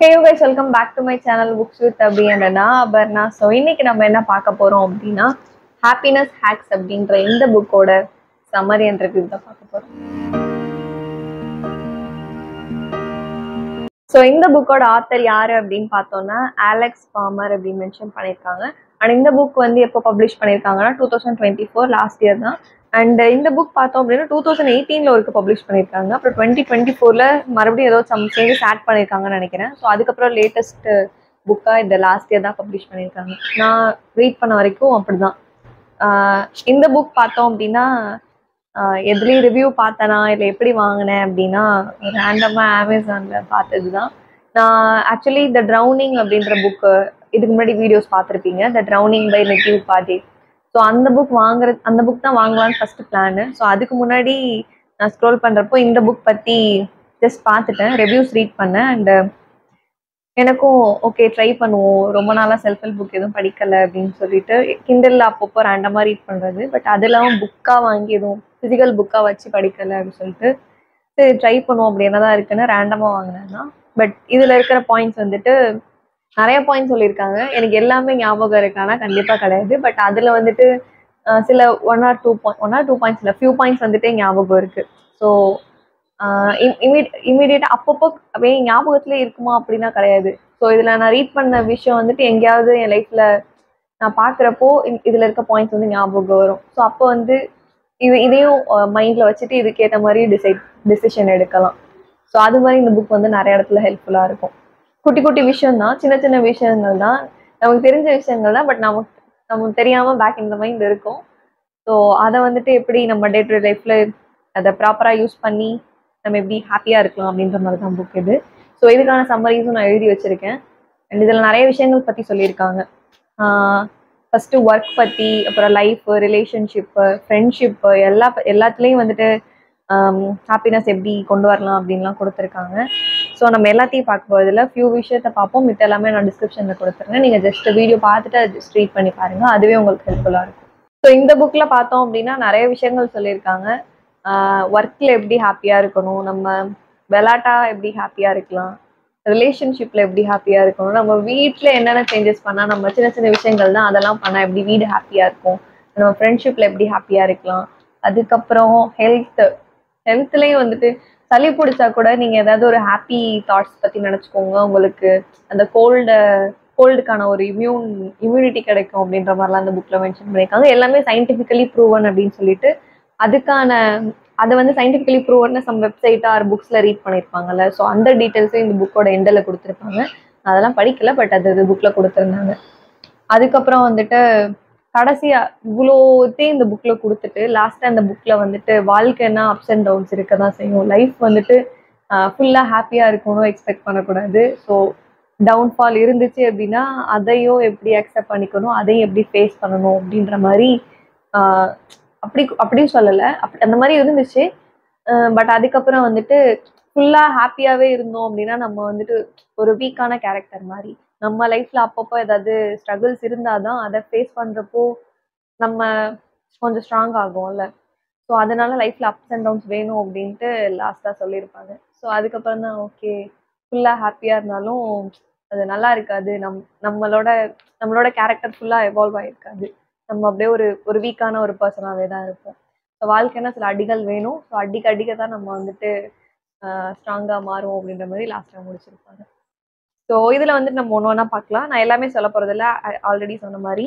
Hey you guys, welcome back to my channel Books with Abhi and நான் Aparna. So இன்னைக்கு நம்ம என்ன பார்க்க போறோம் அப்படின்னா ஹாப்பினஸ் ஹேக்ஸ் அப்படின்ற இந்த புக்கோட சம்மரி அண்ட் ரிவ்யூ தான் பார்க்க போறோம். ஸோ இந்த புக்கோட ஆத்தர் யாரு அப்படின்னு பார்த்தோம்னா அலெக்ஸ் பாமர் அப்படின்னு மென்ஷன் பண்ணியிருக்காங்க. அண்ட் இந்த புக் வந்து எப்போ பப்ளிஷ் பண்ணியிருக்காங்கன்னா 2024 லாஸ்ட் இயர் தான். அண்ட் இந்த புக் பார்த்தோம் அப்படின்னா 2018 ஒருக்கு பப்ளிஷ் பண்ணியிருக்காங்க. அப்புறம் 2024 மறுபடியும் ஏதோ சம் சேஞ்சஸ் ஆட் பண்ணியிருக்காங்கன்னு நினைக்கிறேன். ஸோ அதுக்கப்புறம் லேட்டஸ்ட் புக்காக இந்த லாஸ்ட் இயர் தான் பப்ளிஷ் பண்ணியிருக்காங்க. நான் ரீட் பண்ண வரைக்கும் அப்படிதான். இந்த புக் பார்த்தோம் அப்படின்னா எதுலேயும் ரிவ்யூ பார்த்தனா இல்லை எப்படி வாங்கினேன் அப்படின்னா ரேண்டமாக அமேசானில் பார்த்தது தான். நான் ஆக்சுவலி த ட்ரௌனிங் அப்படின்ற புக்கு இதுக்கு முன்னாடி வீடியோஸ் பார்த்துருப்பீங்க, த ட்ரௌனிங் பை நிக்கி உபாதே. ஸோ அந்த புக் தான் வாங்கலான்னு ஃபர்ஸ்ட் பிளானு. ஸோ அதுக்கு முன்னாடி நான் ஸ்க்ரோல் பண்ணுறப்போ இந்த புக் பற்றி ஜஸ்ட் பார்த்துட்டேன், ரிவ்யூஸ் ரீட் பண்ணேன். அண்டு எனக்கும் ஓகே ட்ரை பண்ணுவோம், ரொம்ப நாளாக செல்ஃப் ஹெல்ப் புக் எதுவும் படிக்கலை அப்படின்னு சொல்லிட்டு கிண்டலில் அப்பப்போ ரேண்டமாக ரீட் பண்ணுறது. பட் அதெல்லாம் புக்காக வாங்கி எதுவும் ஃபிசிக்கல் புக்காக வச்சு படிக்கலை அப்படின்னு சொல்லிட்டு சரி ட்ரை பண்ணுவோம் அப்படி என்னதான் இருக்குன்னு ரேண்டமாக வாங்கினேன் தான். பட் இதில் இருக்கிற பாயிண்ட்ஸ் வந்துட்டு நிறைய பாயிண்ட்ஸ் சொல்லியிருக்காங்க. எனக்கு எல்லாமே ஞாபகம் இருக்கானா கண்டிப்பாக கிடையாது. பட் அதில் வந்துட்டு சில ஒன் ஆர் டூ பாயிண்ட்ஸ் இல்லை ஃபியூ பாயிண்ட்ஸ் வந்துட்டு ஞாபகம் இருக்கு. ஸோ இமீடியட்டாக அப்பப்போ அப்படியே ஞாபகத்துல இருக்குமா அப்படின்னா கிடையாது. ஸோ இதில் நான் ரீட் பண்ண விஷயம் வந்துட்டு எங்கேயாவது என் லைஃப்ல நான் பார்க்குறப்போ இதில் இருக்க பாயிண்ட்ஸ் வந்து ஞாபகம் வரும். ஸோ அப்போ வந்து இதையும் மைண்டில் வச்சுட்டு இதுக்கேற்ற மாதிரி டிசிஷன் எடுக்கலாம். ஸோ அது மாதிரி இந்த புக் வந்து நிறைய இடத்துல ஹெல்ப்ஃபுல்லாக இருக்கும். குட்டி குட்டி விஷயம் தான், சின்ன சின்ன விஷயங்கள் தான், நமக்கு தெரிஞ்ச விஷயங்கள் தான். பட் நமக்கு தெரியாமல் பேக் இன் த மைண்ட் இருக்கும். ஸோ அதை வந்துட்டு எப்படி நம்ம டே டு டே லைஃப்பில் அதை ப்ராப்பராக யூஸ் பண்ணி நம்ம எப்படி ஹாப்பியாக இருக்கலாம் அப்படின்ற மாதிரி தான் புக் இது. ஸோ இதுக்கான சம்மரிஸும் நான் எழுதி வச்சுருக்கேன். அண்ட் இதில் நிறைய விஷயங்கள் பற்றி சொல்லியிருக்காங்க. ஃபஸ்ட்டு ஒர்க் பற்றி, அப்புறம் லைஃபு, ரிலேஷன்ஷிப்பு, ஃப்ரெண்ட்ஷிப்பு எல்லாத்துலேயும் வந்துட்டு ஹாப்பினஸ் எப்படி கொண்டு வரலாம் அப்படின்லாம் கொடுத்துருக்காங்க. ஸோ நம்ம எல்லாத்தையும் பார்க்க போகிறதுல ஃபியூ விஷயத்தை பார்ப்போம். மித்த எல்லாமே நான் டிஸ்கிரிப்ஷனில் கொடுத்துருங்க. நீங்கள் ஜஸ்ட் வீடியோ பார்த்துட்டு அதை ஜஸ்ட் ரீட் பண்ணி பாருங்கள், அதுவே உங்களுக்கு ஹெல்ப்ஃபுல்லாக இருக்கும். ஸோ இந்த புக்கில் பார்த்தோம் அப்படின்னா நிறைய விஷயங்கள் சொல்லியிருக்காங்க. ஒர்க்கில் எப்படி ஹாப்பியாக இருக்கணும், நம்ம விளாட்டா எப்படி ஹாப்பியாக இருக்கலாம், ரிலேஷன்ஷிப்பில் எப்படி ஹாப்பியாக இருக்கணும், நம்ம வீட்டில் என்னென்ன சேஞ்சஸ் பண்ணால் நம்ம சின்ன சின்ன விஷயங்கள் தான் அதெல்லாம் பண்ணால் எப்படி வீடு ஹாப்பியாக இருக்கும், நம்ம ஃப்ரெண்ட்ஷிப்பில் எப்படி ஹாப்பியாக இருக்கலாம். அதுக்கப்புறம் ஹெல்த்லேயும் வந்துட்டு சளி பிடிச்சா கூட நீங்கள் ஏதாவது ஒரு ஹாப்பி தாட்ஸ் பற்றி நினச்சிக்கோங்க, உங்களுக்கு அந்த கோல்டுக்கான ஒரு இம்யூனிட்டி கிடைக்கும் அப்படின்ற மாதிரிலாம் அந்த புக்கில் மென்ஷன் பண்ணியிருக்காங்க. எல்லாமே சயின்டிஃபிக்கலி ப்ரூவன் அப்படின்னு சொல்லிட்டு அதை வந்து scientifically proven some website or புக்ஸில் ரீட் பண்ணியிருப்பாங்கல்ல. ஸோ அந்த டீட்டெயில்ஸும் இந்த புக்கோட எண்டில் கொடுத்துருப்பாங்க. அதெல்லாம் படிக்கல, பட் அது புக்கில் கொடுத்துருந்தாங்க. அதுக்கப்புறம் வந்துட்டு கடைசியாக இவ்வளோத்தையும் இந்த புக்கில் கொடுத்துட்டு லாஸ்ட்டாக இந்த புக்கில் வந்துட்டு வாழ்க்கைன்னா அப்ஸ் அண்ட் டவுன்ஸ் இருக்க தான் செய்யும், லைஃப் வந்துட்டு ஃபுல்லாக ஹாப்பியாக இருக்கணும் எக்ஸ்பெக்ட் பண்ணக்கூடாது. ஸோ டவுன்ஃபால் இருந்துச்சு அப்படின்னா அதையும் எப்படி அக்செப்ட் பண்ணிக்கணும், அதையும் எப்படி ஃபேஸ் பண்ணணும் அப்படின்ற மாதிரி அப்படியும் சொல்லலை, அந்த மாதிரி இருந்துச்சு. பட் அதுக்கப்புறம் வந்துட்டு ஃபுல்லாக ஹாப்பியாகவே இருந்தோம் அப்படின்னா நம்ம வந்துட்டு ஒரு வீக்கான கேரக்டர் மாதிரி, நம்ம லைஃப்பில் அப்பப்போ ஏதாவது ஸ்ட்ரகிள்ஸ் இருந்தால் தான் அதை ஃபேஸ் பண்ணுறப்போ நம்ம கொஞ்சம் ஸ்ட்ராங் ஆகும்ல. ஸோ அதனால லைஃப்பில் அப்ஸ் அண்ட் டவுன்ஸ் வேணும் அப்படின்ட்டு லாஸ்ட்டாக சொல்லியிருப்பாங்க. ஸோ அதுக்கப்புறம் தான் ஓகே, ஃபுல்லாக ஹாப்பியாக இருந்தாலும் அது நல்லா இருக்காது, நம்மளோட கேரக்டர் ஃபுல்லாக எவால்வ் ஆகிருக்காது, நம்ம அப்படியே ஒரு வீக்கான ஒரு பர்சனாகவே தான் இருப்போம். ஸோ வாழ்க்கைன்னா சில அடிகள் வேணும், ஸோ அடிக்க தான் நம்ம வந்துட்டு ஸ்ட்ராங்காக மாறும் அப்படின்ற மாதிரி லாஸ்ட்டாக முடிச்சிருப்பாங்க. ஸோ இதில் வந்துட்டு நம்ம ஒன்று ஒன்றா பார்க்கலாம். நான் எல்லாமே சொல்ல போகிறதில்ல, ஆல்ரெடி சொன்ன மாதிரி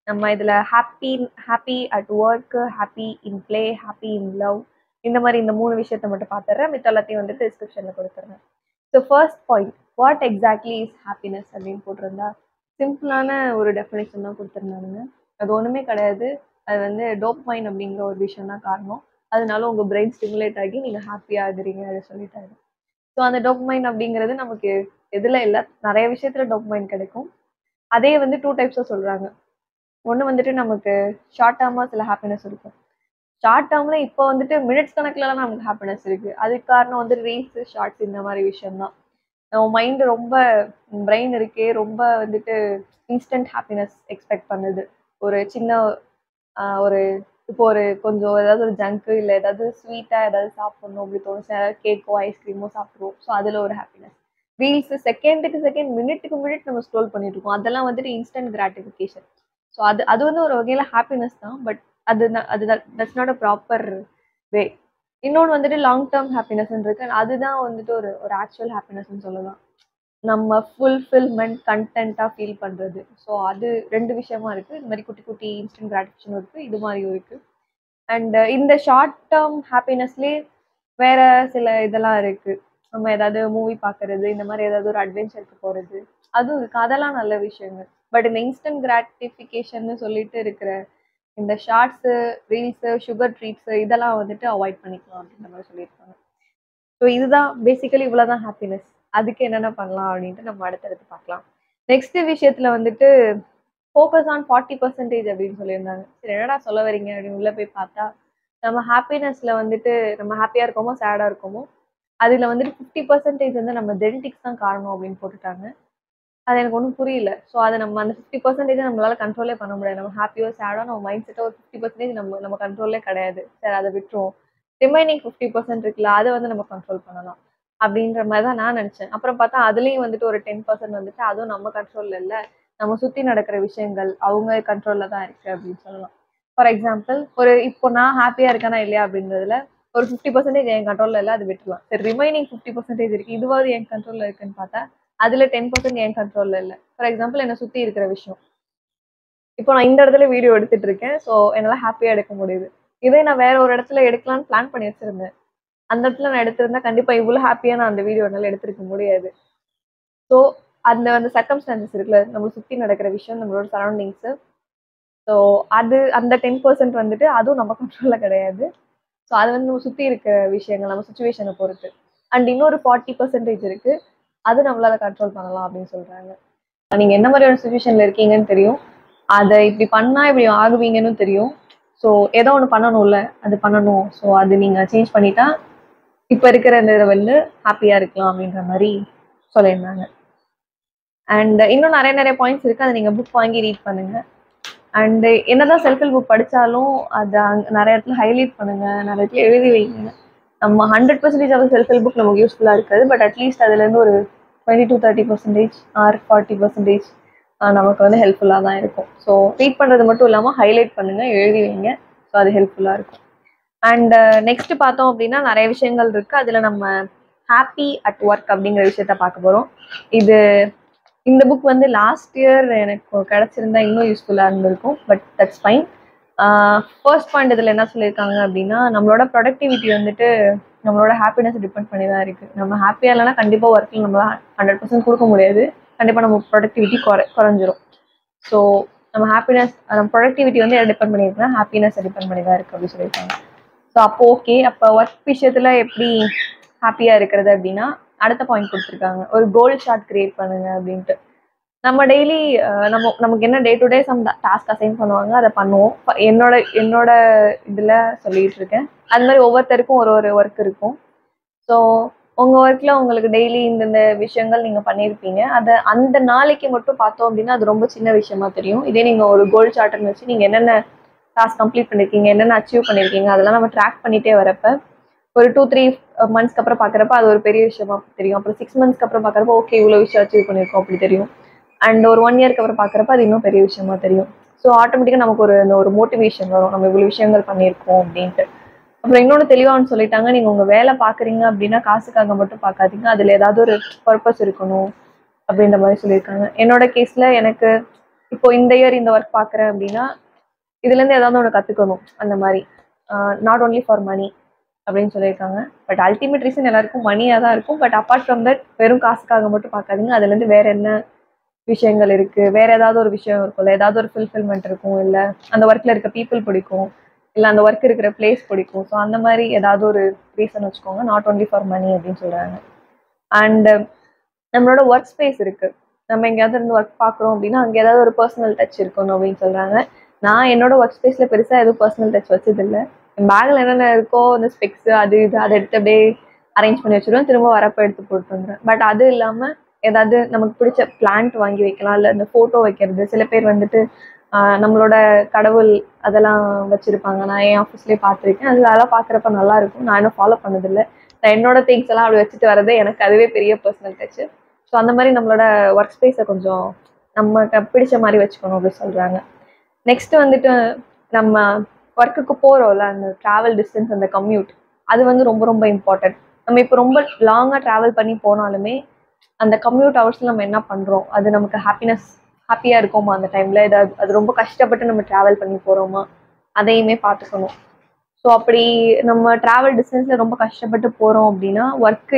நம்ம இதில் happy at work, happy in play, happy in love, இந்த மாதிரி இந்த 3 விஷயத்தை மட்டும் பார்த்துட்றேன். மித்த எல்லாத்தையும் வந்துட்டு டிஸ்கிரிப்ஷனில் கொடுத்துட்றேன். So first point, what exactly is happiness அப்படின்னு போட்டிருந்தா சிம்பிளான ஒரு டெஃபினேஷன் தான் கொடுத்துருந்தாங்க. அது ஒன்றுமே கிடையாது, அது வந்து டோபமைன் அப்படிங்கிற ஒரு விஷயம் தான் காரணம். அதனால உங்கள் பிரெயின் ஸ்டிமுலேட் ஆகி நீங்கள் ஹாப்பியாக ஆகுறீங்க அதை சொல்லிட்டாரு. ஸோ அந்த டோபமைன் அப்படிங்கிறது நமக்கு எதில் இல்லை, நிறைய விஷயத்தில் டோபமைன் கிடைக்கும். அதே வந்து 2 டைப்ஸாக சொல்கிறாங்க. ஒன்று வந்துட்டு நமக்கு ஷார்ட் டேர்மாக சில ஹாப்பினஸ் இருக்கும். ஷார்ட் டேர்மில் இப்போ வந்துட்டு மினிட்ஸ் கணக்கிலலாம் நமக்கு ஹாப்பினஸ் இருக்குது. அதுக்கு காரணம் வந்து ரீல்ஸு, ஷார்ட்ஸ், இந்த மாதிரி விஷயம்தான். நம்ம மைண்டு ரொம்ப பிரெயின் இருக்கே ரொம்ப வந்துட்டு இன்ஸ்டன்ட் ஹாப்பினஸ் எக்ஸ்பெக்ட் பண்ணுது. ஒரு சின்ன ஒரு இப்போ ஒரு கொஞ்சம் ஏதாவது ஒரு ஜங்க்கு இல்லை ஏதாவது ஸ்வீட்டாக ஏதாவது சாப்பிட்ணும் அப்படி தோணுச்சு, ஏதாவது கேக்கோ ஐஸ்கிரீமோ சாப்பிட்ருவோம். ஸோ அதில் ஒரு ஹாப்பினஸ். ரீல்ஸ் செகண்டுக்கு செகண்ட் மினிட்டுக்கு மினிட் நம்ம ஸ்க்ரோல் பண்ணிட்டு இருக்கோம். அதெல்லாம் வந்துட்டு இன்ஸ்டன்ட் கிராட்டிஃபிகேஷன். ஸோ அது அது வந்து ஒரு வகையில ஹாப்பினஸ் தான். பட் அது that's not a proper way. இன்னொன்று வந்துட்டு லாங் டேர்ம் ஹாப்பினஸ் இருக்கு. அதுதான் வந்துட்டு ஒரு ஒரு ஆக்சுவல் ஹாப்பினஸ்ன்னு சொல்லலாம். நம்ம ஃபுல்ஃபில்மெண்ட் கண்டென்ட்டாக ஃபீல் பண்ணுறது. ஸோ அது 2 விஷயமா இருக்குது. இது மாதிரி குட்டி குட்டி இன்ஸ்டன்ட் கிராட்டிஃபிகேஷனும் இருக்குது, இது மாதிரியும் இருக்குது. அண்ட் இந்த ஷார்ட் டேர்ம் ஹாப்பினஸ்லேயே வேற சில இதெல்லாம் இருக்குது. நம்ம ஏதாவது மூவி பார்க்கறது, இந்த மாதிரி ஏதாவது ஒரு அட்வென்ச்சருக்கு போகிறது, அதுவும் இருக்குது. அதெல்லாம் நல்ல விஷயங்கள். பட் இந்த இன்ஸ்டன்ட் கிராட்டிஃபிகேஷன் சொல்லிட்டு இருக்கிற இந்த ஷார்ட்ஸு, ரீல்ஸு, சுகர் ட்ரீட்ஸு இதெல்லாம் வந்துட்டு அவாய்ட் பண்ணிக்கலாம் அப்படின்ற மாதிரி சொல்லியிருக்காங்க. ஸோ இதுதான் பேசிக்கலி இவ்வளோதான் ஹாப்பினஸ். அதுக்கு என்னென்ன பண்ணலாம் அப்படின்ட்டு நம்ம அடுத்தடுத்து பார்க்கலாம். நெக்ஸ்ட் விஷயத்துல வந்துட்டு ஃபோக்கஸ் ஆன் 40% அப்படின்னு சொல்லியிருந்தாங்க. சரி என்னடா சொல்ல வரீங்க அப்படின்னு உள்ள போய் பார்த்தா, நம்ம ஹாப்பினஸ்ல வந்துட்டு நம்ம ஹாப்பியா இருக்கோமோ சேடா இருக்கோமோ அதுல வந்துட்டு 50% வந்து நம்ம ஜெனடிக்ஸ் தான் காரணம் அப்படின்னு போட்டுட்டாங்க. அது எனக்கு ஒன்றும் புரியல. ஸோ அதை நம்ம அந்த 50% நம்மளால கண்ட்ரோலே பண்ண முடியாது. நம்ம ஹாப்பியோ சேடோ நம்ம மைண்ட் செட்டோ ஒரு 50% நம்ம நம்ம கண்ட்ரோலே கிடையாது. சரி அதை விட்டுருவோம். ரிமைனிங் 50% இருக்குல்ல அதை வந்து நம்ம கண்ட்ரோல் பண்ணலாம் அப்படின்ற மாதிரி தான் நான் நினச்சேன். அப்புறம் பார்த்தா அதுலேயும் வந்துட்டு ஒரு 10% வந்துட்டு அதுவும் நம்ம கண்ட்ரோலில் இல்லை. நம்ம சுற்றி நடக்கிற விஷயங்கள் அவங்க கண்ட்ரோலில் தான் இருக்குது அப்படின்னு சொல்லலாம். ஃபார் எக்ஸாம்பிள் ஒரு இப்போ நான் ஹாப்பியாக இருக்கேனா இல்லையா அப்படின்றதுல ஒரு 50% என் கண்ட்ரோலில் இல்லை, அது விட்டுலாம். சரி ரிமைனிங் 50% இருக்குது, இதுவாது என் கண்ட்ரோலில் இருக்குன்னு பார்த்தா அதுல 10% என் கண்ட்ரோல்ல இல்லை. ஃபார் எக்ஸாம்பிள் என்னை சுற்றி இருக்கிற விஷயம். இப்போ நான் இந்த இடத்துல வீடியோ எடுத்துட்டு இருக்கேன். ஸோ என்னால் ஹாப்பியாக எடுக்க முடியுது. இதே நான் வேற ஒரு இடத்துல எடுக்கலாம்னு பிளான் பண்ணி வச்சிருந்தேன். அந்த இடத்துல நான் எடுத்திருந்தா கண்டிப்பாக இவ்வளோ ஹாப்பியாக நான் அந்த வீடியோ என்னால் எடுத்திருக்க முடியாது. ஸோ அந்த அந்த சர்க்கம்ஸ்டான்சஸ் இருக்குல்ல, நம்மளை சுற்றி நடக்கிற விஷயம், நம்மளோட சரௌண்டிங்ஸு. ஸோ அது அந்த 10% வந்துட்டு அதுவும் நம்ம கண்ட்ரோலில் கிடையாது. ஸோ அது வந்து நம்ம சுற்றி இருக்கிற விஷயங்கள், நம்ம சுச்சுவேஷனை பொறுத்து. அண்ட் இன்னொரு 40% இருக்கு, அது நம்மளால கண்ட்ரோல் பண்ணலாம் அப்படின்னு சொல்றாங்க. நீங்க என்ன மாதிரியான சுச்சுவேஷன்ல இருக்கீங்கன்னு தெரியும், அதை இப்படி பண்ணா இப்படி ஆகுவீங்கன்னு தெரியும். ஸோ ஏதோ ஒன்று பண்ணணும்ல, அது பண்ணணும். ஸோ அது நீங்க சேஞ்ச் பண்ணிட்டா இப்ப இருக்கிற இந்த இதை வந்து ஹாப்பியா இருக்கலாம் அப்படின்ற மாதிரி சொல்லியிருந்தாங்க. அண்ட் இன்னும் நிறைய நிறைய பாயிண்ட்ஸ் இருக்கு, அதை நீங்க புக் வாங்கி ரீட் பண்ணுங்க. அண்ட் என்னதான் செல்ஃப் ஹெல்ப் புக் படிச்சாலும் அதை நிறைய இடத்துல ஹைலைட் பண்ணுங்க, நிறைய இடத்துல எழுதி வைங்க. நம்ம 100% ஆஃப் செல்ஃப் ஹெல்ப் புக் நமக்கு யூஸ்ஃபுல்லாக இருக்காது. பட் அட்லீஸ்ட் அதுலேருந்து ஒரு 20-30% ஆர் 40% நமக்கு வந்து ஹெல்ப்ஃபுல்லாக தான் இருக்கும். ஸோ ரீட் பண்ணுறது மட்டும் இல்லாமல் ஹைலைட் பண்ணுங்கள், எழுதி வைங்க. ஸோ அது ஹெல்ப்ஃபுல்லாக இருக்கும். அண்ட் நெக்ஸ்ட் பார்த்தோம் அப்படின்னா நிறைய விஷயங்கள் இருக்குது. அதில் நம்ம ஹாப்பி அட் ஒர்க் அப்படிங்கிற விஷயத்த பார்க்க போகிறோம். இந்த புக் வந்து லாஸ்ட் இயர் எனக்கு கிடச்சிருந்தா இன்னும் யூஸ்ஃபுல்லாக இருந்திருக்கும். But that's fine. First point இதில் என்ன சொல்லியிருக்காங்க அப்படின்னா, நம்மளோட ப்ரொடக்டிவிட்டி வந்துட்டு நம்மளோட ஹாப்பினஸ் டிபெண்ட் பண்ணி தான் இருக்குது. நம்ம ஹாப்பியாக இல்லைன்னா கண்டிப்பாக ஒர்க்கில் நம்மளால் 100% கொடுக்க முடியாது. கண்டிப்பாக நம்ம ப்ரொடக்டிவிட்டி குறைஞ்சிரும். ஸோ நம்ம ஹாப்பினஸ், நம்ம ப்ரொடக்டிவிட்டி வந்து எதை டிபெண்ட் பண்ணியிருக்குன்னா ஹாப்பினஸை டிபெண்ட் பண்ணி தான் இருக்குது அப்படின்னு சொல்லியிருக்காங்க. ஸோ அப்போ ஓகே, அப்போ ஒர்க் விஷயத்தில் எப்படி ஹாப்பியாக இருக்கிறது அப்படின்னா அடுத்த பாயிண்ட் கொடுத்துருக்காங்க, ஒரு கோல் சார்ட் கிரியேட் பண்ணுங்க அப்படின்ட்டு. நம்ம டெய்லி நமக்கு என்ன day to day some task assign பண்ணுவாங்க, அதை பண்ணுவோம். என்னோட இதில் சொல்லிட்டு இருக்கேன். அது மாதிரி ஒவ்வொருத்தருக்கும் ஒரு ஒரு ஒர்க் இருக்கும். ஸோ உங்கள் ஒர்க்கில் உங்களுக்கு டெய்லி இந்தந்த விஷயங்கள் நீங்கள் பண்ணியிருப்பீங்க. அதை அந்த நாளைக்கு மட்டும் பார்த்தோம் அப்படின்னா அது ரொம்ப சின்ன விஷயமா தெரியும். இதே நீங்கள் ஒரு கோல் சார்ட்னு வச்சு நீங்கள் என்னென்ன டாஸ்க் கம்ப்ளீட் பண்ணியிருக்கீங்க, என்னென்ன அச்சீவ் பண்ணியிருக்கீங்க, அதெல்லாம் நம்ம ட்ராக் பண்ணிகிட்டே வரப்போ ஒரு 2-3 மந்த்ஸ்க்கு அப்புறம் பார்க்குறப்ப அது ஒரு பெரிய விஷயமா தெரியும். அப்புறம் 6 மந்த்ஸ்க்கு அப்புறம் பார்க்குறப்ப ஓகே இவ்வளோ விஷயம் அச்சீவ் பண்ணியிருக்கோம் அப்படி தெரியும். அண்ட் ஒரு 1 இயர்க்கு அப்புறம் பார்க்குறப்ப அது இன்னும் பெரிய விஷயமா தெரியும். ஸோ ஆட்டோமேட்டிக்காக நமக்கு ஒரு மோட்டிவேஷன் வரும், நம்ம இவ்வளோ விஷயங்கள் பண்ணியிருக்கோம் அப்படின்ட்டு. அப்புறம் இன்னொன்று தெளிவாக சொல்லிட்டாங்க, நீங்கள் உங்கள் வேலை பார்க்குறீங்க அப்படின்னா காசுக்காக மட்டும் பார்க்காதீங்க, அதில் ஏதாவது ஒரு பர்பஸ் இருக்கணும் அப்படின்ற மாதிரி சொல்லியிருக்காங்க. என்னோட கேஸில் எனக்கு இப்போ இந்த இயர் இந்த ஒர்க் பார்க்குறேன் அப்படின்னா இதுலேருந்து ஏதாவது ஒன்று கற்றுக்கணும், அந்த மாதிரி. நாட் ஓன்லி ஃபார் மணி அப்படின்னு சொல்லியிருக்காங்க. பட் அல்டிமேட் ரீசன் எல்லாருக்கும் மணியாக தான் இருக்கும். பட் அப்பார்ட் ஃப்ரம் தட் வெறும் காசுக்காக மட்டும் பார்க்காதீங்க, அதுலேருந்து வேற என்ன விஷயங்கள் இருக்குது, வேற ஏதாவது ஒரு விஷயம் இருக்கும்ல, ஏதாவது ஒரு ஃபுல்ஃபில்மெண்ட் இருக்கும், இல்லை அந்த ஒர்க்கில் இருக்க பீப்புள் பிடிக்கும், இல்லை அந்த ஒர்க் இருக்கிற பிளேஸ் பிடிக்கும். ஸோ அந்த மாதிரி ஏதாவது ஒரு ரீசன் வச்சுக்கோங்க, நாட் ஓன்லி ஃபார் மணி அப்படின்னு சொல்கிறாங்க. அண்டு நம்மளோட ஒர்க் ஸ்பேஸ் இருக்குது, நம்ம எங்கேயாவது இருந்து ஒர்க் பார்க்குறோம் அப்படின்னா அங்கே ஏதாவது ஒரு பர்சனல் டச் இருக்கணும் அப்படின்னு சொல்கிறாங்க. நான் என்னோட ஒர்க் ஸ்பேஸில் பெருசாக எதுவும் பர்சனல் டச் வச்சதில்லை. என் பேக்கில் என்னென்ன இருக்கோ இந்த ஸ்பெக்ஸு அது இது அதை எடுத்து அப்படியே அரேஞ்ச் பண்ணி வச்சுருவேன், திரும்ப வரப்போ எடுத்து போட்டு வந்துடுவேன். பட் அது இல்லாமல் ஏதாவது நமக்கு பிடிச்ச பிளான்ட் வாங்கி வைக்கலாம், இல்லை இந்த ஃபோட்டோ வைக்கிறது. சில பேர் வந்துட்டு நம்மளோட கடவுள் அதெல்லாம் வச்சுருப்பாங்க, நான் என் ஆஃபீஸ்லேயே பார்த்துருக்கேன். அதெல்லாம் பார்க்குறப்ப நல்லாயிருக்கும். நான் இன்னும் ஃபாலோ பண்ணதில்லை. நான் என்னோட திங்ஸ் எல்லாம் அப்படி வச்சுட்டு வரதே எனக்கு அதுவே பெரிய பர்சனல் டச்சு. ஸோ அந்த மாதிரி நம்மளோட ஒர்க் ஸ்பேஸை கொஞ்சம் நமக்கு பிடிச்ச மாதிரி வச்சுக்கணும் அப்படின்னு சொல்கிறாங்க. நெக்ஸ்ட் வந்துட்டு நம்ம ஒர்க்குக்கு போகிறோம்ல, அந்த ட்ராவல் டிஸ்டன்ஸ், அந்த கம்யூட், அது வந்து ரொம்ப ரொம்ப இம்பார்ட்டன்ட். நம்ம இப்போ ரொம்ப லாங்காக ட்ராவல் பண்ணி போனாலுமே அந்த கம்யூட் ஹவர்ஸில் நம்ம என்ன பண்ணுறோம், அது நமக்கு ஹாப்பியாக இருக்கோமா அந்த டைமில், ஏதாவது அது ரொம்ப கஷ்டப்பட்டு நம்ம ட்ராவல் பண்ணி போகிறோமா, அதையுமே பார்த்துக்கணும். ஸோ அப்படி நம்ம ட்ராவல் டிஸ்டன்ஸில் ரொம்ப கஷ்டப்பட்டு போகிறோம் அப்படின்னா ஒர்க்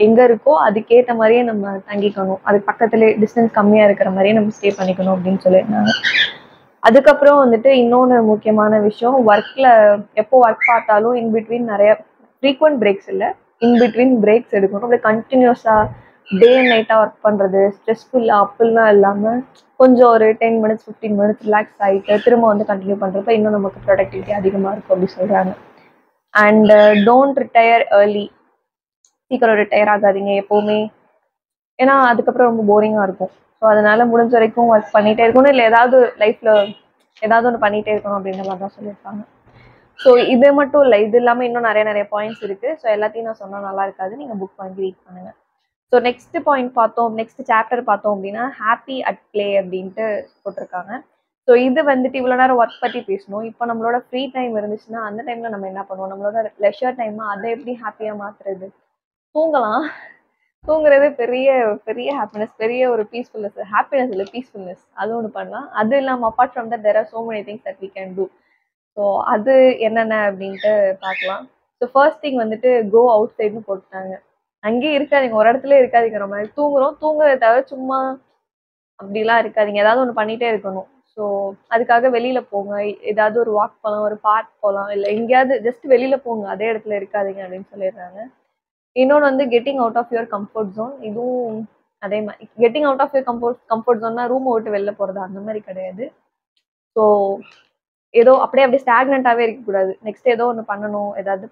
எங்கே இருக்கோ அதுக்கேற்ற மாதிரியே நம்ம தங்கிக்கணும். அதுக்கு பக்கத்துலேயே டிஸ்டன்ஸ் கம்மியாக இருக்கிற மாதிரியே நம்ம ஸ்டே பண்ணிக்கணும் அப்படின்னு சொல்லியிருந்தாங்க. அதுக்கப்புறம் வந்துட்டு இன்னொன்று முக்கியமான விஷயம், ஒர்க்கில் எப்போ ஒர்க் பார்த்தாலும் இன்பிட்வீன் நிறைய ஃப்ரீக்வெண்ட் பிரேக்ஸ் இல்லை, இன்பிட்வீன் பிரேக்ஸ் எடுக்கணும். அப்படியே கண்டினியூஸாக டே அண்ட் நைட்டாக ஒர்க் பண்ணுறது ஸ்ட்ரெஸ்ஃபுல்லாக அப்படிலாம் இல்லாமல் கொஞ்சம் ஒரு 10 மினிட்ஸ் 15 மினிட்ஸ் ரிலாக்ஸ் ஆகிட்டு திரும்ப வந்து கண்டினியூ பண்ணுறப்ப இன்னும் நமக்கு ப்ரொடக்டிவிட்டி அதிகமாக இருக்கும் அப்படி சொல்கிறாங்க. அண்ட் டோன்ட் ரிட்டையர் ஏர்லி, சீக்கிரம் ரிட்டையர் ஆகாதீங்க எப்போவுமே, ஏன்னா அதுக்கப்புறம் ரொம்ப போரிங்காக இருக்கும். ஸோ அதனால முடிஞ்ச வரைக்கும் ஒர்க் பண்ணிகிட்டே இருக்கணும், இல்லை ஏதாவது லைஃப்பில் ஏதாவது ஒன்று பண்ணிகிட்டே இருக்கணும் அப்படின்ற மாதிரி தான் சொல்லியிருப்பாங்க. ஸோ இது மட்டும் இல்லை, இது இல்லாமல் இன்னும் நிறைய பாயிண்ட்ஸ் இருக்குது. ஸோ எல்லாத்தையும் நான் சொன்னால் நல்லா இருக்காது, நீங்கள் புக் வாங்கி ரீட் பண்ணுங்கள். ஸோ நெக்ஸ்ட் பாயிண்ட் பார்த்தோம், நெக்ஸ்ட் சாப்டர் பார்த்தோம் அப்படின்னா ஹாப்பி அட் பிளே அப்படின்ட்டு போட்டிருக்காங்க. ஸோ இது வந்துட்டு இவ்வளோ நேரம் ஒர்க் பற்றி பேசணும். இப்போ நம்மளோட ஃப்ரீ டைம் இருந்துச்சுன்னா அந்த டைமில் நம்ம என்ன பண்ணுவோம், நம்மளோட லெஷர் டைம் அதை எப்படி ஹாப்பியாக மாற்றுறது. தூங்கலாம், தூங்குறது பெரிய பெரிய ஹாப்பினஸ், பெரிய ஒரு பீஸ்ஃபுல்னஸ், ஹாப்பினஸ் இல்லை பீஸ்ஃபுல்னஸ், அது ஒன்று பண்ணலாம். அது இல்லாமல் apart from that there are so many things that we can do. So அது என்னென்ன அப்படின்ட்டு பார்க்கலாம். ஸோ ஃபர்ஸ்ட் திங் வந்துட்டு கோ அவுட் சைடுன்னு போட்டுட்டாங்க. அங்கேயே இருக்காதிங்க, ஒரு இடத்துல இருக்காதிங்கிற மாதிரி. தூங்குறதை தவிர சும்மா அப்படிலாம் இருக்காதிங்க, ஏதாவது ஒன்று பண்ணிகிட்டே இருக்கணும். ஸோ அதுக்காக வெளியில் போங்க, ஏதாவது ஒரு வாக் போகலாம், ஒரு பார்க் போகலாம், இல்லை எங்கேயாவது ஜஸ்ட் வெளியில் போங்க, அதே இடத்துல இருக்காதிங்க அப்படின்னு சொல்லிடுறாங்க. இன்னொன்று வந்து getting out of your comfort zone, இதுவும் அதே மாதிரி. Getting out of your comfort ஜோன்னா ரூமை விட்டு வெளில போகிறது அந்த மாதிரி கிடையாது. ஸோ ஏதோ அப்படியே ஸ்டாக்னண்ட்டாகவே இருக்கக்கூடாது. நெக்ஸ்ட் ஏதோ ஒன்று பண்ணணும், ஏதாவது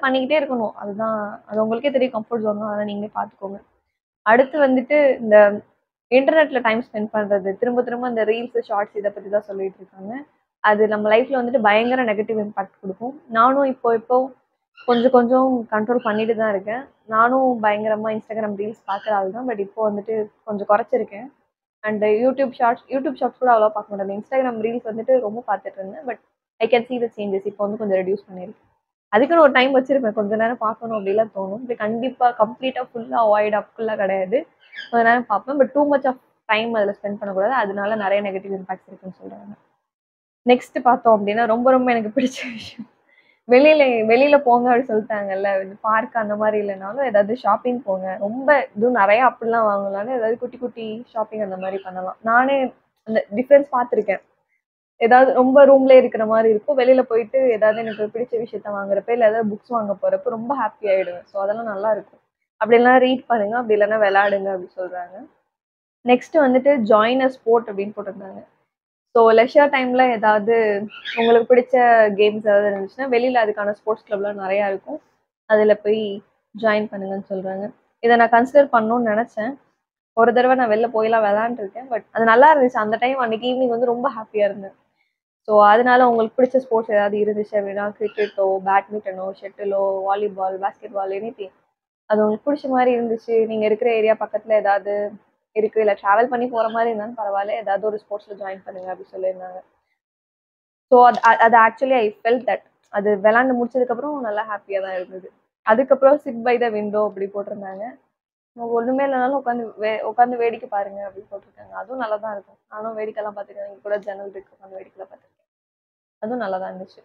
பண்ணிக்கிட்டே இருக்கணும். அதுதான், அது உங்களுக்கே தெரியும் கம்ஃபர்ட் ஜோன், அதெல்லாம் நீங்களே பார்த்துக்கோங்க. அடுத்து வந்துட்டு இந்த இன்டர்நெட்ல டைம் ஸ்பெண்ட் பண்ணுறது, திரும்ப திரும்ப இந்த ரீல்ஸ் ஷார்ட்ஸ் இதை பற்றி தான் சொல்லிட்டு இருக்காங்க. அது நம்ம லைஃப்பில் வந்துட்டு பயங்கர நெகட்டிவ் இம்பாக்ட் கொடுக்கும். நானும் இப்போ கொஞ்சம் கொஞ்சம் கண்ட்ரோல் பண்ணிட்டு தான் இருக்கேன். நானும் பயங்கரமாக இன்ஸ்டாகிராம் ரீல்ஸ் பார்க்குற ஆள் தான். பட் இப்போ வந்துட்டு கொஞ்சம் குறைச்சிருக்கேன். அண்ட் யூடியூப் ஷார்ட்ஸ் கூட அவ்வளோ பார்க்க மாட்டேன். இன்ஸ்டாகிராம் ரீல்ஸ் வந்துட்டு ரொம்ப பார்த்துட்டு இருந்தேன். But I can see the changes. இப்போ வந்து கொஞ்சம் ரெடியூஸ் பண்ணியிருக்கேன். அதுக்குன்னு ஒரு டைம் வச்சிருப்பேன், கொஞ்ச நேரம் பார்க்கணும் அப்படிலாம் தோணும். இப்படி கண்டிப்பாக கம்ப்ளீட்டாக ஃபுல்லாக அவாய்ட் அப்படிலாம் கிடையாது. கொஞ்ச நேரம் பார்ப்பேன், but too much of time அதில் ஸ்பெண்ட் பண்ணக்கூடாது. அதனால நிறைய நெகட்டிவ் இம்பாக்ட்ஸ் இருக்குன்னு சொல்கிறாங்க. நெக்ஸ்ட் பார்த்தோம் அப்படின்னா ரொம்ப ரொம்ப எனக்கு பிடிச்ச விஷயம், வெளியில போங்க அப்படின்னு சொல்லிட்டாங்கல்ல, பார்க் அந்த மாதிரி இல்லைனாலும் ஏதாவது ஷாப்பிங் போங்க. ரொம்ப இதுவும் நிறைய அப்படிலாம் வாங்கலாம்னு ஏதாவது குட்டி குட்டி ஷாப்பிங் அந்த மாதிரி பண்ணலாம். நானே அந்த டிஃப்ரென்ஸ் பார்த்துருக்கேன். ஏதாவது ரொம்ப ரூம்லேயே இருக்கிற மாதிரி இருக்கும், வெளியில போயிட்டு ஏதாவது எனக்கு பிடிச்ச விஷயத்த வாங்குறப்ப, இல்லை ஏதாவது புக்ஸ் வாங்க போறப்ப ரொம்ப ஹாப்பி ஆயிடுவேன். ஸோ அதெல்லாம் நல்லா இருக்கும். அப்படி இல்லைனா ரீட் பண்ணுங்க, அப்படி இல்லைன்னா விளையாடுங்க அப்படின்னு சொல்றாங்க. நெக்ஸ்ட் வந்துட்டு ஜாயின் அ ஸ்போர்ட் அப்படின்னு போட்டிருந்தாங்க. ஸோ லெஷர் டைமில் ஏதாவது உங்களுக்கு பிடிச்ச கேம்ஸ் ஏதாவது இருந்துச்சுன்னா வெளியில் அதுக்கான ஸ்போர்ட்ஸ் கிளப்லாம் நிறையா இருக்கும், அதில் போய் ஜாயின் பண்ணுங்கன்னு சொல்கிறாங்க. இதை நான் கன்சிடர் பண்ணணும்னு நினச்சேன். ஒரு தடவை நான் வெளில போயெல்லாம் விளாண்டுருக்கேன். பட் அது நல்லா இருந்துச்சு. அந்த டைம் அன்றைக்கி ஈவினிங் வந்து ரொம்ப ஹாப்பியாக இருந்தேன். ஸோ அதனால உங்களுக்கு பிடிச்ச ஸ்போர்ட்ஸ் ஏதாவது இருந்துச்சு அப்படின்னா கிரிக்கெட்டோ, பேட்மிண்டனோ, ஷட்டிலோ, வாலிபால், பாஸ்கெட் பால், எனிதிங், அது உங்களுக்கு பிடிச்ச மாதிரி இருந்துச்சு, நீங்கள் இருக்கிற ஏரியா பக்கத்தில் ஏதாவது இருக்குது, இல்லை ட்ராவல் பண்ணி போகிற மாதிரி இருந்தாலும் பரவாயில்ல, ஏதாவது ஒரு ஸ்போர்ட்ஸில் ஜாயின் பண்ணுங்க அப்படின்னு சொல்லியிருந்தாங்க. ஸோ அது ஆக்சுவலி ஐ ஃபெல்ட் தட் அது விளாண்டு முடிச்சதுக்கப்புறம் நல்லா ஹாப்பியாக தான் இருந்தது. அதுக்கப்புறம் சிட் பை த விண்டோ அப்படி போட்டிருந்தாங்க. ஒன்றுமே இல்லைனாலும் உட்காந்து வேடிக்கை பாருங்க அப்படின்னு போட்டிருக்காங்க. அதுவும் நல்லா தான் இருக்கும். நானும் வேடிக்கைலாம் பார்த்துருக்கேன். இங்கே கூட ஜன்னல் இருக்கு, உட்காந்து வேடிக்கைலாம் பார்த்துருக்கேன். அதுவும் நல்லா தான் இருந்துச்சு.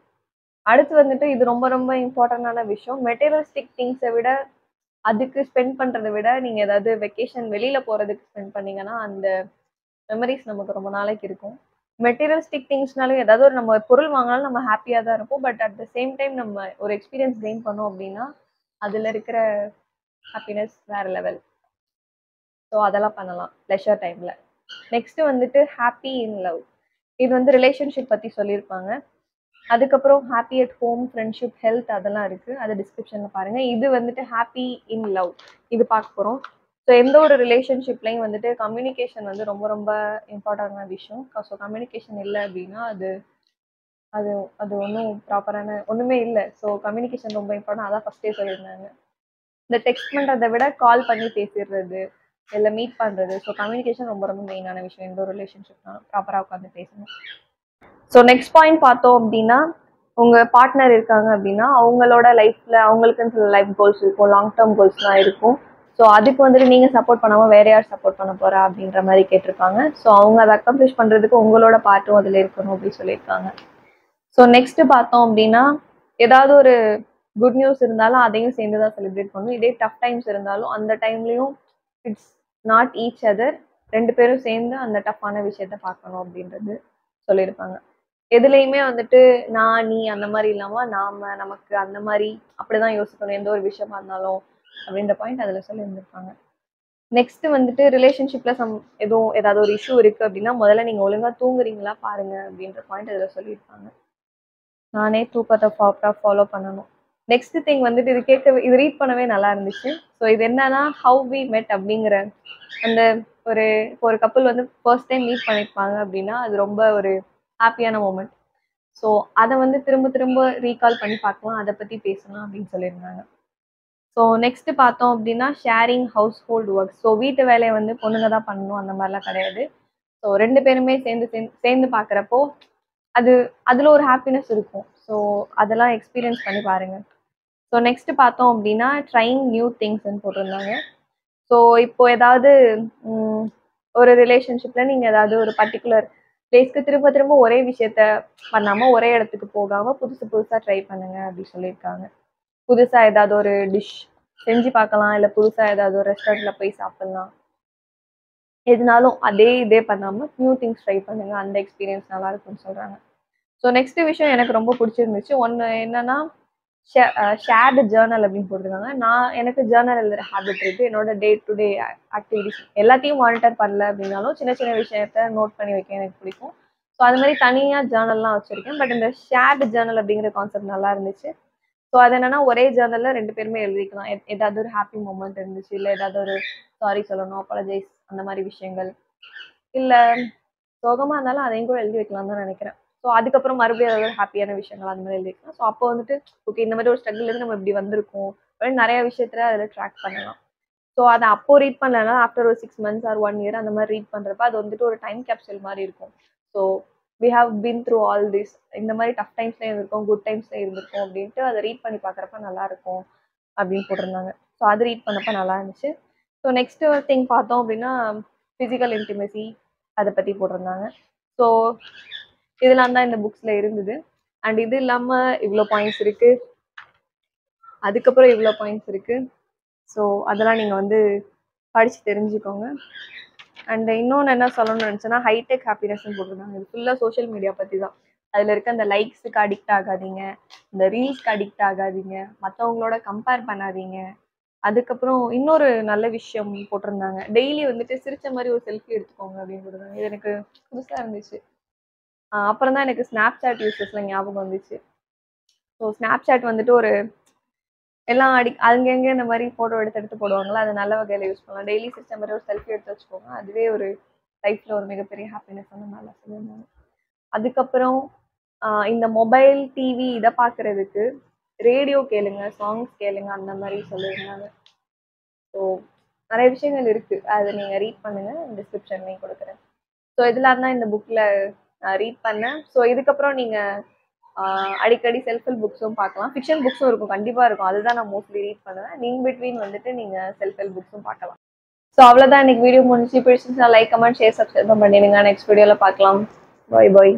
அடுத்து வந்துட்டு இது ரொம்ப ரொம்ப இம்பார்ட்டண்டான விஷயம், மெட்டீரியலிஸ்டிக் திங்ஸை விட அதுக்கு ஸ்பெண்ட் பண்ணுறதை விட நீங்கள் ஏதாவது வெக்கேஷன் வெளியில் போகிறதுக்கு ஸ்பெண்ட் பண்ணீங்கன்னா அந்த மெமரிஸ் நமக்கு ரொம்ப நாளைக்கு இருக்கும். மெட்டீரியலிஸ்டிக் திங்ஸ்னாலும் ஏதாவது ஒரு நம்ம பொருள் வாங்கினாலும் நம்ம ஹாப்பியாக தான் இருப்போம். But at the same time நம்ம ஒரு எக்ஸ்பீரியன்ஸ் கெயின் பண்ணோம் அப்படின்னா அதில் இருக்கிற ஹாப்பினஸ் வேறு லெவல். ஸோ அதெல்லாம் பண்ணலாம் லெஷர் டைமில். நெக்ஸ்ட்டு வந்துட்டு ஹாப்பி இன் லவ், இது வந்து ரிலேஷன்ஷிப் பற்றி சொல்லியிருப்பாங்க. அதுக்கப்புறம் happy at home, friendship, health, அதெல்லாம் இருக்குது. அதை டிஸ்கிரிப்ஷனில் பாருங்கள். இது வந்துட்டு ஹாப்பி இன் லவ், இது பார்க்க போகிறோம். ஸோ எந்த ஒரு ரிலேஷன்ஷிப்லையும் வந்துட்டு கம்யூனிகேஷன் வந்து ரொம்ப ரொம்ப இம்பார்ட்டண்டான விஷயம். ஸோ கம்யூனிகேஷன் இல்லை அப்படின்னா அது அது அது ஒன்றும் ப்ராப்பரான ஒன்றுமே இல்லை. ஸோ கம்யூனிகேஷன் ரொம்ப இம்பார்ட்டன்ட், அதான் ஃபஸ்ட்டே சொல்லியிருந்தாங்க. இந்த டெக்ஸ்ட் பண்ணுறதை விட கால் பண்ணி பேசிடுறது இல்லை மீட் பண்ணுறது. ஸோ கம்யூனிகேஷன் ரொம்ப ரொம்ப மெயினான விஷயம். எந்த ஒரு ரிலேஷன்ஷிப்னாலும் ப்ராப்பராக உட்காந்து பேசணும். ஸோ நெக்ஸ்ட் பாயிண்ட் பார்த்தோம் அப்படின்னா, உங்கள் பார்ட்னர் இருக்காங்க அப்படின்னா அவங்களோட லைஃப்பில் அவங்களுக்குன்னு சில லைஃப் கோல்ஸ் இருக்கும், லாங் டேர்ம் கோல்ஸ்லாம் இருக்கும். ஸோ அதுக்கு வந்துட்டு நீங்கள் சப்போர்ட் பண்ணாமல் வேற யார் சப்போர்ட் பண்ண போகிறா அப்படின்ற மாதிரி கேட்டிருப்பாங்க. ஸோ அவங்க அதை அக்கம்ப்ளிஷ் பண்ணுறதுக்கு உங்களோட பார்ட்டும் அதில் இருக்கணும் அப்படின்னு சொல்லியிருக்காங்க. ஸோ நெக்ஸ்ட் பார்த்தோம் அப்படின்னா, ஏதாவது ஒரு குட் நியூஸ் இருந்தாலும் அதையும் சேர்ந்து தான் செலிப்ரேட் பண்ணணும். இதே டஃப் டைம்ஸ் இருந்தாலும் அந்த டைம்லையும் இட்ஸ் நாட் ஈச் அதர், 2 பேரும் சேர்ந்து அந்த டஃப்பான விஷயத்த பார்க்கணும் அப்படின்றது சொல்லியிருப்பாங்க. எதுலையுமே வந்துட்டு நான் நீ அந்த மாதிரி இல்லாம நமக்கு அந்த மாதிரி அப்படிதான் யோசிக்கணும் எந்த ஒரு விஷயமா இருந்தாலும் அப்படின்ற பாயிண்ட் அதுல சொல்லி இருந்திருப்பாங்க. நெக்ஸ்ட் வந்துட்டு ரிலேஷன்ஷிப்ல ஏதாவது ஒரு இஷ்யூ இருக்கு அப்படின்னா முதல்ல நீங்க ஒழுங்கா தூங்குறீங்களா பாருங்க அப்படின்ற பாயிண்ட் அதுல சொல்லியிருப்பாங்க. நானே தூக்கத்தை ப்ராப்பரா ஃபாலோ பண்ணணும். நெக்ஸ்ட் திங் வந்துட்டு இது ரீட் பண்ணவே நல்லா இருந்துச்சு. ஸோ இது என்னன்னா ஹவ் வி மெட் அப்படிங்கிற அந்த ஒரு கப்பல் வந்து ஃபர்ஸ்ட் டைம் மீட் பண்ணியிருப்பாங்க அப்படின்னா அது ரொம்ப ஒரு ஹாப்பியான மூமெண்ட். ஸோ அதை வந்து திரும்ப திரும்ப ரீகால் பண்ணி பார்க்கலாம், அதை பற்றி பேசலாம் அப்படின்னு சொல்லியிருந்தாங்க. ஸோ நெக்ஸ்ட் பார்த்தோம் அப்படின்னா sharing house hold work. So வீட்டு வேலையை வந்து பொண்ணுங்க தான் பண்ணணும் அந்த மாதிரிலாம் கிடையாது. ஸோ 2 பேருமே சேர்ந்து பார்க்குறப்போ அதில் ஒரு ஹாப்பினஸ் இருக்கும். ஸோ அதெல்லாம் எக்ஸ்பீரியன்ஸ் பண்ணி பாருங்க. ஸோ நெக்ஸ்ட் பார்த்தோம் அப்படின்னா ட்ரைங் நியூ திங்ஸ்ன்னு போட்டிருந்தாங்க. ஸோ இப்போ ஏதாவது ஒரு ரிலேஷன்ஷிப்ல நீங்கள் ஏதாவது ஒரு பர்டிகுலர் பிளேஸ்க்கு திரும்ப திரும்ப ஒரே விஷயத்த பண்ணாமல் ஒரே இடத்துக்கு போகாமல் புதுசாக ட்ரை பண்ணுங்க அப்படின்னு சொல்லியிருக்காங்க. புதுசாக ஏதாவது ஒரு டிஷ் செஞ்சு பார்க்கலாம், இல்லை புதுசாக ஏதாவது ஒரு ரெஸ்டாரண்ட்ல போய் சாப்பிட்லாம். எதுனாலும் இதே பண்ணாமல் நியூ திங்ஸ் ட்ரை பண்ணுங்க, அந்த எக்ஸ்பீரியன்ஸ் நல்லா இருக்கும்னு சொல்கிறாங்க. ஸோ நெக்ஸ்ட் விஷயம் எனக்கு ரொம்ப பிடிச்சிருந்துச்சு. ஒன்று என்னன்னா ஷேர்டு ஜேர்னல் அப்படின்னு போட்டிருக்காங்க. எனக்கு ஜேர்னல் எழுதுகிற ஹேபிட் இருக்குது. என்னோட டே டு டே ஆக்டிவிட்டிஸ் எல்லாத்தையும் மானிட்டர் பண்ணல அப்படின்னாலும் சின்ன சின்ன விஷயத்த நோட் பண்ணி வைக்க எனக்கு பிடிக்கும். ஸோ அது மாதிரி தனியாக ஜேர்னல்லாம் வச்சுருக்கேன். பட் இந்த ஷேர்டு ஜேர்னல் அப்படிங்கிற கான்செப்ட் நல்லா இருந்துச்சு. ஸோ அது என்னன்னா ஒரே ஜேர்னலில் 2 பேருமே எழுதிக்கலாம். ஏதாவது ஒரு ஹாப்பி மூமெண்ட் இருந்துச்சு, இல்லை ஏதாவது ஒரு சாரி சொல்லணும், அப்பாலஜைஸ், அந்த மாதிரி விஷயங்கள், இல்லை சோகமாக இருந்தாலும் அதையும் கூட எழுதி வைக்கலாம் தான் நினைக்கிறேன். ஸோ அதுக்கப்புறம் மறுபடியும் ஏதாவது ஹாப்பியான விஷயங்கள் அந்த மாதிரி எழுதிக்கலாம். ஸோ அப்போ வந்துட்டு ஓகே இந்த மாதிரி ஒரு ஸ்ட்ரகிள்லேருந்து நம்ம இப்படி வந்திருக்கோம் அப்படின்னு நிறைய விஷயத்துல அதில் ட்ராக் பண்ணலாம். ஸோ அதை அப்போ ரீட் பண்ணலன்னா ஆஃப்டர் ஒரு 6 months ஆர் 1 year அந்த மாதிரி ரீட் பண்ணுறப்ப அது வந்துட்டு ஒரு டைம் கேப்சூல் மாதிரி இருக்கும். So we have been through all this, இந்த மாதிரி டஃப் டைம்ஸ்லேயும் இருந்திருக்கோம், குட் டைம்ஸ்லேயும் இருந்திருக்கோம் அப்படின்ட்டு அதை ரீட் பண்ணி பார்க்குறப்ப நல்லா இருக்கும் அப்படின்னு போட்டிருந்தாங்க. ஸோ அது ரீட் பண்ணப்போ நல்லா இருந்துச்சு. ஸோ நெக்ஸ்ட் திங் பார்த்தோம் அப்படின்னா ஃபிசிக்கல் இன்டிமெசி அதை பற்றி போட்டிருந்தாங்க. ஸோ இதெல்லாம் தான் இந்த புக்ஸில் இருந்தது. அண்ட் இது இல்லாமல் இவ்வளோ பாயிண்ட்ஸ் இருக்குது, அதுக்கப்புறம் இவ்வளோ பாயிண்ட்ஸ் இருக்குது. ஸோ அதெல்லாம் நீங்கள் வந்து படித்து தெரிஞ்சுக்கோங்க. அண்ட் இன்னொன்று என்ன சொல்லணும்னு நினச்சேன்னா ஹைடெக் ஹாப்பினஸ்ன்னு போட்டிருந்தாங்க. இது ஃபுல்லாக சோஷியல் மீடியா பற்றி தான். அதில் இருக்க அந்த லைக்ஸுக்கு அடிக்ட் ஆகாதீங்க, இந்த ரீல்ஸ்க்கு அடிக்ட் ஆகாதீங்க, மற்றவங்களோட கம்பேர் பண்ணாதீங்க. அதுக்கப்புறம் இன்னொரு நல்ல விஷயம் போட்டிருந்தாங்க, டெய்லி வந்துட்டு சிரிச்ச மாதிரி ஒரு செல்ஃபி எடுத்துக்கோங்க அப்படின்னு போட்டிருந்தாங்க. இது எனக்கு புதுசாக இருந்துச்சு. அப்புறம் தான் எனக்கு ஸ்னாப் சாட் யூசஸ்லாம் ஞாபகம் வந்துச்சு. ஸோ ஸ்னாப் சாட் வந்துட்டு ஒரு எல்லாம் அங்கங்கே இந்த மாதிரி ஃபோட்டோ எடுத்து போடுவாங்களா, அது நல்ல வகையில் யூஸ் பண்ணலாம். டெய்லி சிரிச்ச மாதிரி ஒரு செல்ஃபி எடுத்து வச்சுக்கோங்க, அதுவே ஒரு லைஃப்பில் ஒரு மிகப்பெரிய ஹாப்பினஸ் வந்து நல்லா சொல்லியிருந்தாங்க. அதுக்கப்புறம் இந்த மொபைல் டிவி இதை பார்க்குறதுக்கு ரேடியோ கேளுங்க, சாங்ஸ் கேளுங்க, அந்த மாதிரி சொல்லியிருந்தாங்க. ஸோ நிறைய விஷயங்கள் இருக்குது, அதை நீங்கள் ரீட் பண்ணுங்கள், டிஸ்கிரிப்ஷன்லேயும் கொடுக்குறேன். ஸோ இதெல்லாம் தான் இந்த புக்கில் நான் ரீட் பண்ணேன். ஸோ இதுக்கப்புறம் நீங்கள் அடிக்கடி செல்ஃப் ஹெல்ப் புக்ஸும் பார்க்கலாம், ஃபிக்ஷன் புக்ஸும் இருக்கும், கண்டிப்பாக இருக்கும். அதுதான் நான் மோஸ்ட்லி ரீட் பண்ணுவேன். இன் பிட்வீன் வந்துட்டு நீங்கள் செல்ஃப் ஹெல்ப் புக்ஸும் பார்க்கலாம். ஸோ அவ்வளோதான், இன்னைக்கு வீடியோ முடிஞ்சு. பிடிச்சிருந்துச்சுன்னா லைக், கமெண்ட், ஷேர், சப்ஸ்கிரைப் பண்ணிடுங்க. நெக்ஸ்ட் வீடியோவில் பார்க்கலாம். பாய் பாய்.